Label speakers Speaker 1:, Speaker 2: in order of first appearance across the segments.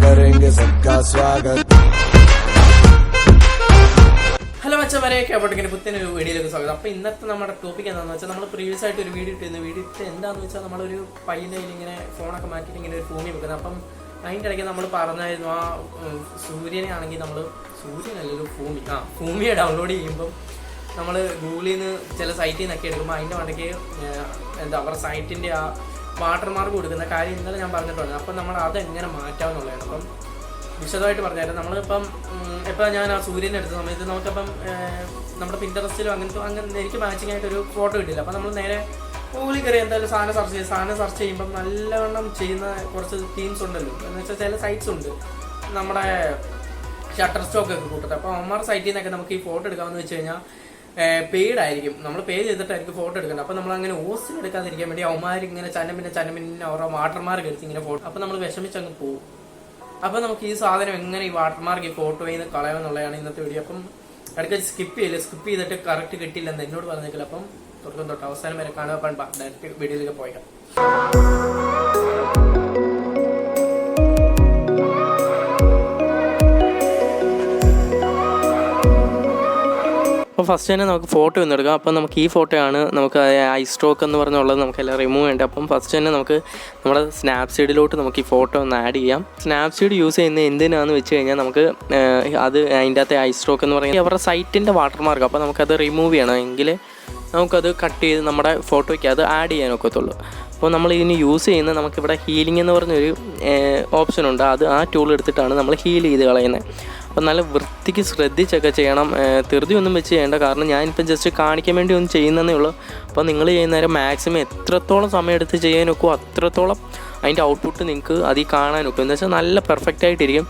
Speaker 1: करेंगे सबका स्वागत.
Speaker 2: ഹലോ മച്ചന്മാരെയൊക്കെ അപ്പോഴേക്കും പുത്തനൊരു വീഡിയോയിലേക്ക് സ്വാഗതം. അപ്പോൾ ഇന്നത്തെ നമ്മുടെ ടോപ്പിക് എന്താണെന്ന് വെച്ചാൽ നമ്മൾ പ്രീവിയസ് ആയിട്ട് ഒരു വീഡിയോ ഇട്ടിരുന്നു. വീഡിയോ ഇട്ട് എന്താണെന്ന് വെച്ചാൽ നമ്മളൊരു പയ്യൻ്റെ കയ്യിൽ ഇങ്ങനെ ഫോണൊക്കെ മാറ്റിയിട്ട് ഇങ്ങനെ ഒരു ഭൂമി വെക്കുന്നത്. അപ്പം അതിൻ്റെ ഇടയ്ക്ക് നമ്മൾ പറഞ്ഞായിരുന്നു ആ സൂര്യനെ ആണെങ്കിൽ നമ്മൾ സൂര്യനല്ലൊരു ഭൂമിയെ ഡൗൺലോഡ് ചെയ്യുമ്പം നമ്മൾ ഗൂഗിളിൽ നിന്ന് ചില സൈറ്റിൽ നിന്നൊക്കെ എടുക്കുമ്പോൾ അതിൻ്റെ മണ്ടയ്ക്ക് എന്താ അവരുടെ സൈറ്റിൻ്റെ ആ വാട്ടർമാർക്ക് കൊടുക്കുന്ന കാര്യം ഇന്നലെ ഞാൻ പറഞ്ഞിട്ടുണ്ട്. അപ്പം നമ്മൾ അതെങ്ങനെ മാറ്റാമെന്നുള്ളതാണ്. അപ്പം വിശദമായിട്ട് പറഞ്ഞാലും നമ്മളിപ്പം ഇപ്പം ഞാൻ ആ സൂര്യനെ എടുത്ത സമയത്ത് നമുക്കിപ്പം നമ്മുടെ പിൻട്രസ്റ്റിലും അങ്ങനെ എനിക്ക് മാച്ചിങ് ആയിട്ടൊരു ഫോട്ടോ കിട്ടില്ല. അപ്പം നമ്മൾ നേരെ ഗൂഗിളിൽ കയറി എന്തായാലും സാധനം സെർച്ച് ചെയ്യുമ്പം നല്ലവണ്ണം ചെയ്യുന്ന കുറച്ച് തീംസ് ഉണ്ടല്ലോ. എന്ന് വെച്ചാൽ ചില സൈറ്റ്സ് ഉണ്ട് നമ്മുടെ ഷട്ടർ സ്റ്റോക്കൊക്കെ കൂട്ടത്ത്. അപ്പോൾ അവന്മാരുടെ സൈറ്റിൽ നിന്നൊക്കെ നമുക്ക് ഈ ഫോട്ടോ എടുക്കാമെന്ന് വെച്ച് കഴിഞ്ഞാൽ പെയ്ഡ് ആയിരിക്കും. നമ്മൾ പേ ചെയ്തിട്ടായിരിക്കും ഫോട്ടോ എടുക്കുന്നത്. അപ്പോൾ നമ്മൾ അങ്ങനെ ഓസിൽ എടുക്കാതിരിക്കാൻ വേണ്ടി അവന്മാരിങ്ങനെ ചന്നമിന്നെ അവരുടെ വാട്ടർമാർക്ക് എടുത്ത് ഇങ്ങനെ ഫോട്ടോ. അപ്പോൾ നമ്മൾ വിഷമിച്ചങ്ങ് പോകും. അപ്പോൾ നമുക്ക് ഈ സാധനം എങ്ങനെ ഈ വാട്ടർമാർക്ക് ഈ ഫോട്ടോയിൽ നിന്ന് കളയാമെന്നുള്ളതാണ് ഇന്നത്തെ വീഡിയോ. അപ്പം ഇടയ്ക്ക് സ്കിപ്പ് ചെയ്തിട്ട് കറക്റ്റ് കിട്ടില്ലെന്ന് എന്നോട് പറഞ്ഞേക്കില്ല. അപ്പം തുടക്കം തൊട്ട് അവസാനം വരെ കാണുക. അപ്പം ഡയറക്റ്റ് വീഡിയോയിലേക്ക് പോയേക്കാം. അപ്പോൾ ഫസ്റ്റ് തന്നെ നമുക്ക് ഫോട്ടോ ഒന്ന് എടുക്കാം. അപ്പം നമുക്ക് ഈ ഫോട്ടോയാണ് നമുക്ക് ഐ സ്ട്രോക്ക് എന്ന് പറഞ്ഞുള്ളത് നമുക്കെല്ലാം റിമൂവ് ചെയ്യേണ്ടത്. അപ്പം ഫസ്റ്റ് തന്നെ നമുക്ക് നമ്മുടെ സ്നാപ്സീഡിലോട്ട് നമുക്ക് ഈ ഫോട്ടോ ഒന്ന് ആഡ് ചെയ്യാം. സ്നാപ്സീഡ് യൂസ് ചെയ്യുന്നത് എന്തിനാണെന്ന് വെച്ച് കഴിഞ്ഞാൽ നമുക്ക് അത് അതിൻ്റെ അകത്തെ ഐ സ്ട്രോക്ക് എന്ന് പറയുന്നത് അവരുടെ സൈറ്റിൻ്റെ വാട്ടർമാർക്ക്. അപ്പോൾ നമുക്കത് റിമൂവ് ചെയ്യണം എങ്കിൽ നമുക്കത് കട്ട് ചെയ്ത് നമ്മുടെ ഫോട്ടോയ്ക്ക് അത് ആഡ് ചെയ്യാൻ ഒക്കത്തുള്ളൂ. അപ്പോൾ നമ്മൾ ഇതിന് യൂസ് ചെയ്യുന്ന നമുക്കിവിടെ ഹീലിംഗ് എന്ന് പറഞ്ഞൊരു ഓപ്ഷനുണ്ട്. ആ ടൂൾ എടുത്തിട്ടാണ് നമ്മൾ ഹീൽ ചെയ്ത് കളയുന്നത്. അപ്പോൾ നല്ല വൃത്തിക്ക് ശ്രദ്ധിച്ചൊക്കെ ചെയ്യണം. ധൃതിയൊന്നും വെച്ച് ചെയ്യേണ്ട. കാരണം ഞാനിപ്പോൾ ജസ്റ്റ് കാണിക്കാൻ വേണ്ടി ഒന്നും ചെയ്യുന്നതേ ഉള്ളൂ. അപ്പോൾ നിങ്ങൾ ചെയ്യുന്നേരം മാക്സിമം എത്രത്തോളം സമയം എടുത്ത് ചെയ്യാൻ നോക്കുമോ അത്രത്തോളം അതിൻ്റെ ഔട്ട്പുട്ട് നിങ്ങൾക്ക് അതിൽ കാണാൻ നോക്കും. എന്ന് വെച്ചാൽ നല്ല പെർഫെക്റ്റ് ആയിട്ടിരിക്കും.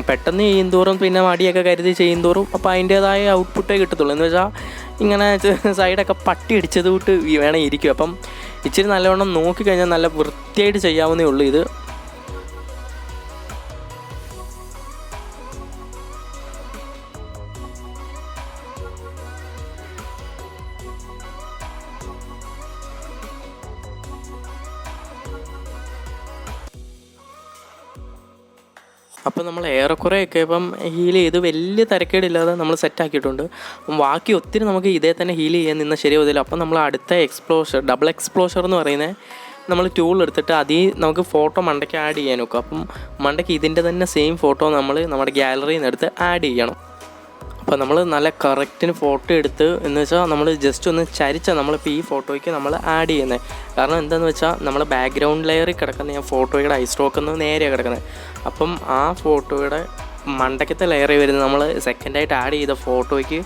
Speaker 2: പെട്ടെന്ന് ചെയ്യും തോറും പിന്നെ മടിയൊക്കെ കരുതി ചെയ്യും തോറും അപ്പോൾ അതിൻ്റേതായ ഔട്ട്പുട്ടേ കിട്ടത്തുള്ളൂ. എന്ന് വെച്ചാൽ ഇങ്ങനെ സൈഡൊക്കെ പട്ടി ഇടിച്ചത് തൊട്ട് വേണം ഇരിക്കും. അപ്പം ഇച്ചിരി നല്ലവണ്ണം നോക്കിക്കഴിഞ്ഞാൽ നല്ല വൃത്തിയായിട്ട് ചെയ്യാവുന്നേ ഉള്ളൂ ഇത്. അപ്പോൾ നമ്മൾ ഏറെക്കുറെയൊക്കെ ഇപ്പം ഹീൽ ചെയ്ത് വലിയ തിരക്കേടില്ലാതെ നമ്മൾ സെറ്റാക്കിയിട്ടുണ്ട്. ബാക്കി ഒത്തിരി നമുക്ക് ഇതേ തന്നെ ഹീൽ ചെയ്യാൻ നിന്നാൽ ശരിയാവതില്ല. അപ്പം നമ്മൾ അടുത്ത ഡബിൾ എക്സ്പ്ലോഷർ എന്ന് പറയുന്നത് നമ്മൾ ടൂൾ എടുത്തിട്ട് അതിൽ നമുക്ക് ഫോട്ടോ മണ്ടയ്ക്ക് ആഡ് ചെയ്യാൻ നോക്കും. അപ്പം മണ്ടയ്ക്ക് ഇതിൻ്റെ തന്നെ സെയിം ഫോട്ടോ നമ്മൾ നമ്മുടെ ഗാലറിയിൽ നിന്ന് എടുത്ത് ആഡ് ചെയ്യണം. അപ്പോൾ നമ്മൾ നല്ല കറക്റ്റിന് ഫോട്ടോ എടുത്ത് എന്ന് വെച്ചാൽ നമ്മൾ ജസ്റ്റ് ഒന്ന് ചരിച്ചാൽ നമ്മളിപ്പോൾ ഈ ഫോട്ടോയ്ക്ക് നമ്മൾ ആഡ് ചെയ്യുന്നത്. കാരണം എന്താണെന്ന് വെച്ചാൽ നമ്മൾ ബാക്ക്ഗ്രൗണ്ട് ലെയറിൽ കിടക്കുന്ന ഫോട്ടോയുടെ ഐ സ്ട്രോക്ക് ഒന്ന് നേരെയാണ് കിടക്കുന്നത്. അപ്പം ആ ഫോട്ടോയുടെ മണ്ടയ്ക്കത്തെ ലെയറിൽ വരുന്നത് നമ്മൾ സെക്കൻഡായിട്ട് ആഡ് ചെയ്ത ഫോട്ടോയ്ക്ക്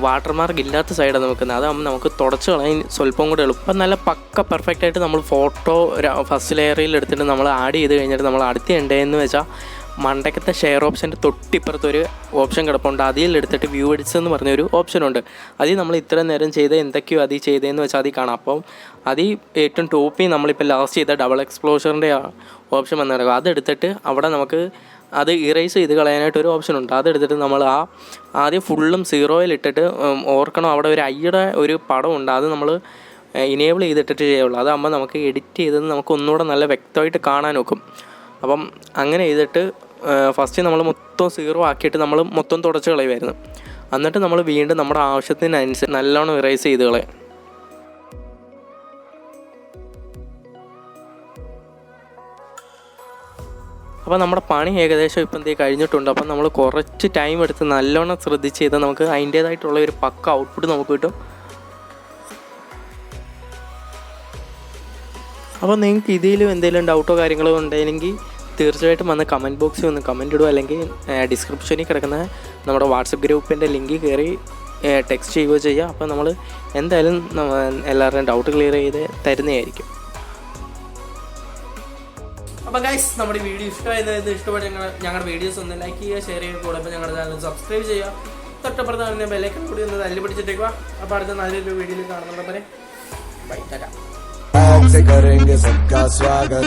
Speaker 2: വാട്ടർമാർക്ക് ഇല്ലാത്ത സൈഡാണ് നോക്കുന്നത്. അതാകുമ്പോൾ നമുക്ക് തുടച്ച് കളയാൻ സ്വല്പം കൂടെ എളുപ്പം. നല്ല പക്ക പെർഫെക്റ്റായിട്ട് നമ്മൾ ഫോട്ടോ ഫസ്റ്റ് ലെയറിൽ എടുത്തിട്ട് നമ്മൾ ആഡ് ചെയ്ത് കഴിഞ്ഞിട്ട് നമ്മൾ അടുത്ത് ഉണ്ടേന്ന് വെച്ചാൽ മണ്ടയ്ക്കത്തെ ഷെയർ ഓപ്ഷൻ്റെ തൊട്ടിപ്പുറത്തൊരു ഓപ്ഷൻ കിടപ്പുണ്ട്. അതിലെടുത്തിട്ട് വ്യൂ എഡിറ്റ്സ് എന്ന് പറഞ്ഞൊരു ഓപ്ഷനുണ്ട്. അതിൽ നമ്മൾ ഇത്ര നേരം ചെയ്ത് എന്തൊക്കെയോ അതിൽ ചെയ്തതെന്ന് വെച്ചാൽ അതിൽ കാണാം. അപ്പം അതിൽ ഏറ്റവും ടോപ്പിൽ നമ്മളിപ്പോൾ ലാസ്റ്റ് ചെയ്ത ഡബിൾ എക്സ്പ്ലോഷറിൻ്റെ ഓപ്ഷൻ വന്ന് കിടക്കും. അതെടുത്തിട്ട് അവിടെ നമുക്ക് അത് ഇറേസ് ചെയ്ത് കളയാനായിട്ടൊരു ഓപ്ഷനുണ്ട്. അതെടുത്തിട്ട് നമ്മൾ ആദ്യം ഫുള്ളും സീറോയിലിട്ടിട്ട് ഓർക്കണം അവിടെ ഒരു ഐയുടെ ഒരു പടമുണ്ട്. അത് നമ്മൾ ഇനേബിൾ ചെയ്തിട്ടിട്ട് ചെയ്യുള്ളൂ. അതാകുമ്പോൾ നമുക്ക് എഡിറ്റ് ചെയ്തത് നമുക്ക് ഒന്നുകൂടെ നല്ല വ്യക്തമായിട്ട് കാണാൻ നോക്കും. അപ്പം അങ്ങനെ ചെയ്തിട്ട് ഫസ്റ്റ് നമ്മൾ മൊത്തം സീറോ ആക്കിയിട്ട് നമ്മൾ മൊത്തം തുടച്ച് കളയുമായിരുന്നു. എന്നിട്ട് നമ്മൾ വീണ്ടും നമ്മുടെ ആവശ്യത്തിനനുസരിച്ച് നല്ലോണം ഇറേസ് ചെയ്ത് കളയാം. അപ്പോൾ നമ്മുടെ പണി ഏകദേശം ഇപ്പം എന്തേ കഴിഞ്ഞിട്ടുണ്ട്. അപ്പം നമ്മൾ കുറച്ച് ടൈം എടുത്ത് നല്ലോണം ശ്രദ്ധിച്ച് ചെയ്താൽ നമുക്ക് അതിൻ്റേതായിട്ടുള്ള ഒരു പക്ക ഔട്ട്പുട്ട് നമുക്ക് കിട്ടും. അപ്പോൾ നിങ്ങൾക്ക് ഇതിലും എന്തെങ്കിലും ഡൗട്ടോ കാര്യങ്ങളോ ഉണ്ടെങ്കിൽ തീർച്ചയായിട്ടും വന്ന് കമൻറ്റ് ബോക്സിൽ ഒന്ന് കമൻറ്റ് ഇടുക. അല്ലെങ്കിൽ ഡിസ്ക്രിപ്ഷനിൽ കിടക്കുന്ന നമ്മുടെ വാട്സപ്പ് ഗ്രൂപ്പിൻ്റെ ലിങ്ക് കയറി ടെക്സ്റ്റ് ചെയ്യുകയോ ചെയ്യുക. അപ്പോൾ നമ്മൾ എന്തായാലും എല്ലാവരുടെയും ഡൗട്ട് ക്ലിയർ ചെയ്ത് തരുന്നതായിരിക്കും. അപ്പോൾ ഗൈസ് നമ്മുടെ വീഡിയോ ഇഷ്ടപ്പെട്ട ഞങ്ങളുടെ വീഡിയോസ് ഒന്ന് ലൈക്ക് ചെയ്യുക, ഷെയർ ചെയ്യുക. കൂടെ അപ്പോൾ ഞങ്ങളുടെ ചാനൽ സബ്സ്ക്രൈബ് ചെയ്യുക. തൊട്ടപ്പുറത്ത് തന്നെ ബെല്ലൈക്കൺ കൂടി ഒന്ന് തല്ലി പിടിച്ചിട്ടേക്കുക. അപ്പോൾ അടുത്ത നല്ലൊരു വീഡിയോയിൽ കാണുന്നുണ്ട്. ബൈ, ടാറ്റാ.
Speaker 1: करेंगे सबका स्वागत.